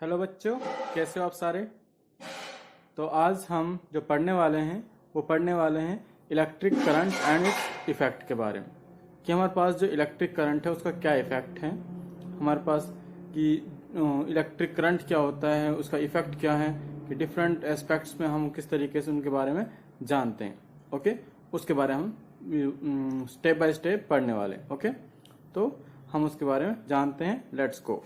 Hello बच्चों, कैसे हो आप सारे। तो आज हम जो पढ़ने वाले हैं वो पढ़ने वाले हैं electric current and it's effect के बारे में, कि हमारे पास जो इलेक्ट्रिक करंट है उसका क्या इफ़ेक्ट है हमारे पास, कि इलेक्ट्रिक करंट क्या होता है, उसका इफ़ेक्ट क्या है, कि डिफरेंट एस्पेक्ट्स में हम किस तरीके से उनके बारे में जानते हैं। ओके, उसके बारे में हम स्टेप बाय स्टेप पढ़ने वाले। ओके, तो हम उसके बारे में जानते हैं। Let's go.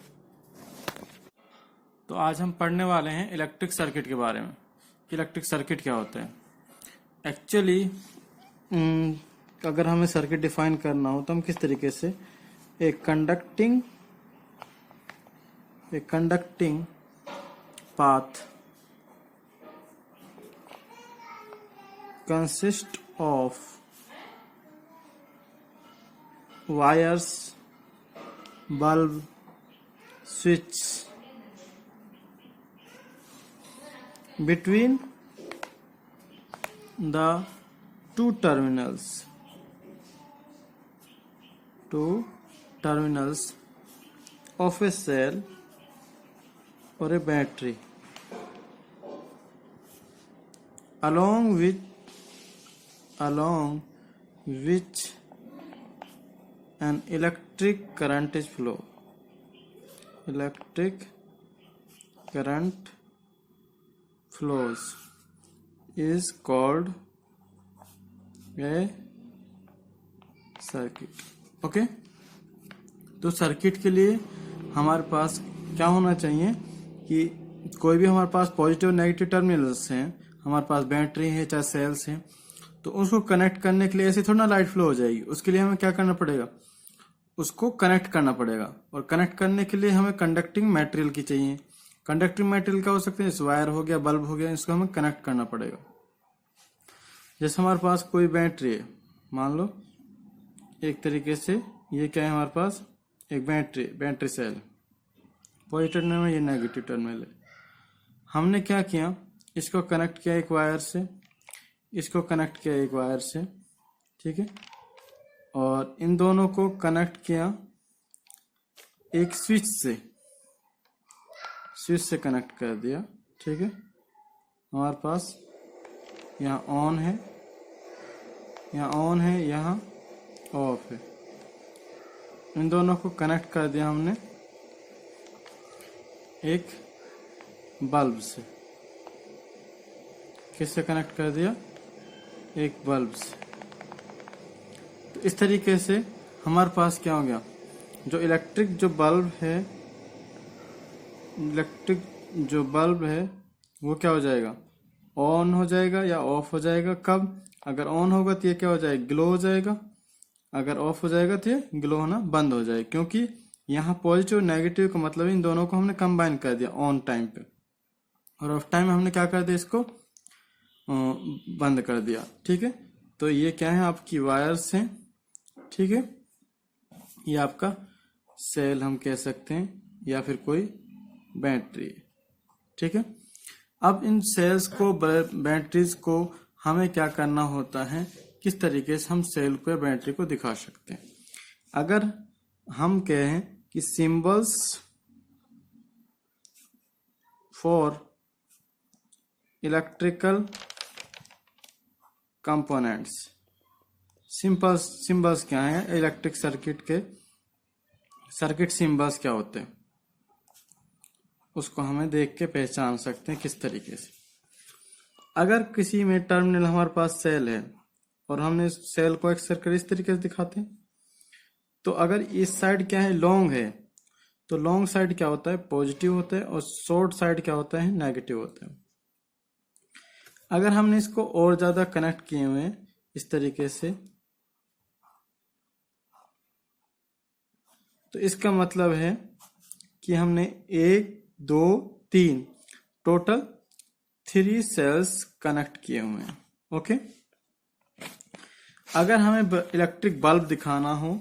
तो आज हम पढ़ने वाले हैं इलेक्ट्रिक सर्किट के बारे में, कि इलेक्ट्रिक सर्किट क्या होता है। एक्चुअली अगर हमें सर्किट डिफाइन करना हो तो हम किस तरीके से एक conducting path consist of wires, bulb, switch between the two terminals of a cell or a battery, along which an electric current is flow. Electric current flows is called a circuit. Okay, तो circuit के लिए हमारे पास क्या होना चाहिए कि कोई भी हमारे पास पॉजिटिव नेगेटिव टर्मिनल्स हैं, हमारे पास बैटरी है चाहे सेल्स हैं, तो उसको कनेक्ट करने के लिए ऐसे थोड़ा ना लाइट फ्लो हो जाएगी। उसके लिए हमें क्या करना पड़ेगा, उसको कनेक्ट करना पड़ेगा। और कनेक्ट करने के लिए हमें कंडक्टिंग मटेरियल की चाहिए। कंडक्टिंग मटेरियल क्या हो सकते हैं, वायर हो गया, बल्ब हो गया, इसको हमें कनेक्ट करना पड़ेगा। जैसे हमारे पास कोई बैटरी है, मान लो एक तरीके से ये क्या है, हमारे पास एक बैटरी सेल, पॉजिटिव टर्मिनल है, ये नेगेटिव टर्मिनल है। हमने क्या किया, इसको कनेक्ट किया एक वायर से, इसको कनेक्ट किया एक वायर से, ठीक है, और इन दोनों को कनेक्ट किया एक स्विच से कनेक्ट कर दिया। ठीक है, हमारे पास यहाँ ऑन है, यहाँ ऑफ है। इन दोनों को कनेक्ट कर दिया हमने एक बल्ब से। किससे कनेक्ट कर दिया, एक बल्ब से। तो इस तरीके से हमारे पास क्या हो गया, जो इलेक्ट्रिक जो बल्ब है वो क्या हो जाएगा, ऑन हो जाएगा या ऑफ हो जाएगा। कब, अगर ऑन होगा तो ये क्या हो जाएगा, ग्लो हो जाएगा। अगर ऑफ हो जाएगा तो ये ग्लो होना बंद हो जाएगा, क्योंकि यहाँ पॉजिटिव नेगेटिव का मतलब इन दोनों को हमने कंबाइन कर दिया ऑन टाइम पे, और ऑफ टाइम में हमने क्या कर दिया, इसको बंद कर दिया। ठीक है, तो ये क्या है, आपकी वायर्स हैं। ठीक है, ये आपका सेल हम कह सकते हैं, या फिर कोई बैटरी है। ठीक है, अब इन सेल्स को, बैटरीज को हमें क्या करना होता है, किस तरीके से हम सेल को या बैटरी को दिखा सकते हैं। अगर हम कहें कि symbols for electrical components, symbols क्या है इलेक्ट्रिक सर्किट के, सर्किट सिंबल्स क्या होते हैं, उसको हमें देख के पहचान सकते हैं किस तरीके से। अगर किसी में टर्मिनल हमारे पास सेल है और हमने सेल को एक सर्किट इस तरीके से दिखाते हैं, तो अगर इस साइड क्या है, लॉन्ग है, तो लॉन्ग साइड क्या होता है, पॉजिटिव होता है, और शॉर्ट साइड क्या होता है, नेगेटिव होता है। अगर हमने इसको और ज्यादा कनेक्ट किए हुए हैं इस तरीके से, तो इसका मतलब है कि हमने 1 2 3 टोटल 3 सेल्स कनेक्ट किए हुए हैं। ओके, अगर हमें इलेक्ट्रिक बल्ब दिखाना हो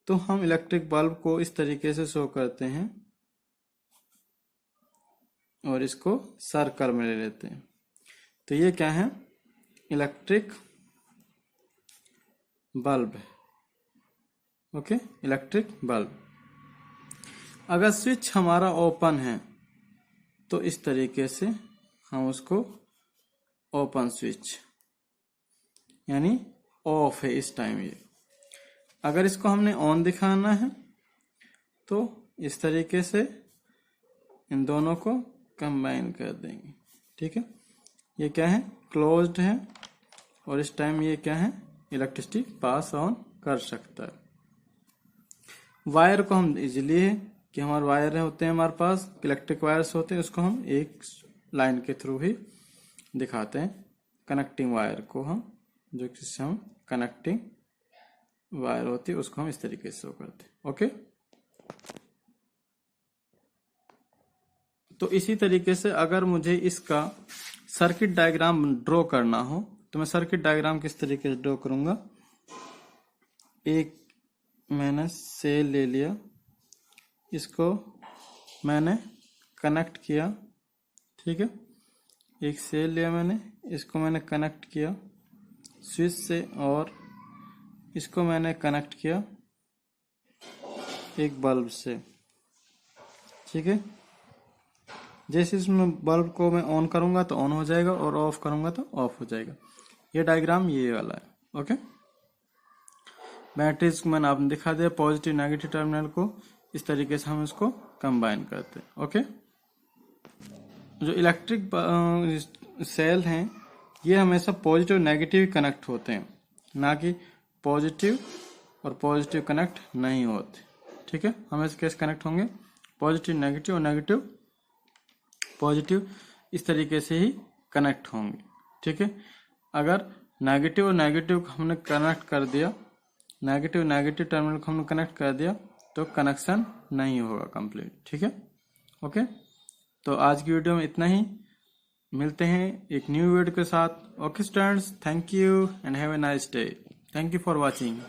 तो हम इलेक्ट्रिक बल्ब को इस तरीके से शो करते हैं और इसको सर्कल में ले लेते हैं। तो ये क्या है, इलेक्ट्रिक बल्ब है। Okay, electric bulb. अगर स्विच हमारा ओपन है तो इस तरीके से हम उसको ओपन स्विच यानी ऑफ है इस टाइम ये। अगर इसको हमने ऑन दिखाना है तो इस तरीके से इन दोनों को कंबाइन कर देंगे। ठीक है, ये क्या है, क्लोज्ड है और इस टाइम ये क्या है, इलेक्ट्रिसिटी पास ऑन कर सकता है। वायर को हम इजीली है कि हमारे वायर होते हैं हमारे पास, इलेक्ट्रिक वायर्स होते हैं, उसको हम एक लाइन के थ्रू ही दिखाते हैं। कनेक्टिंग वायर को हम जो जिससे हम कनेक्टिंग वायर होती है उसको हम इस तरीके से शो करते हैं। ओके, तो इसी तरीके से अगर मुझे इसका सर्किट डायग्राम ड्रॉ करना हो तो मैं सर्किट डायग्राम किस तरीके से ड्रॉ करूंगा। एक मैंने सेल ले लिया, इसको मैंने कनेक्ट किया। ठीक है, एक सेल लिया मैंने, इसको मैंने कनेक्ट किया स्विच से और इसको मैंने कनेक्ट किया एक बल्ब से। ठीक है, जैसे इसमें बल्ब को मैं ऑन करूंगा तो ऑन हो जाएगा और ऑफ करूंगा तो ऑफ हो जाएगा। ये डायग्राम ये वाला है। ओके, बैटरीज को मैंने आपने दिखा दिया, पॉजिटिव नेगेटिव टर्मिनल को इस तरीके से हम इसको कंबाइन करते हैं। ओके, जो इलेक्ट्रिक सेल हैं ये हमेशा पॉजिटिव नेगेटिव कनेक्ट होते हैं, ना कि पॉजिटिव और पॉजिटिव कनेक्ट नहीं होते। ठीक है, हमेशा कैसे कनेक्ट होंगे, पॉजिटिव नेगेटिव और नेगेटिव पॉजिटिव इस तरीके से ही कनेक्ट होंगे। ठीक है, अगर नेगेटिव और नेगेटिव को हमने कनेक्ट कर दिया, नेगेटिव नेगेटिव टर्मिनल को हमने कनेक्ट कर दिया तो कनेक्शन नहीं होगा कंप्लीट। ठीक है, ओके, तो आज की वीडियो में इतना ही, मिलते हैं एक न्यू वीडियो के साथ। Okay students, thank you and have a nice day. Thank you for watching.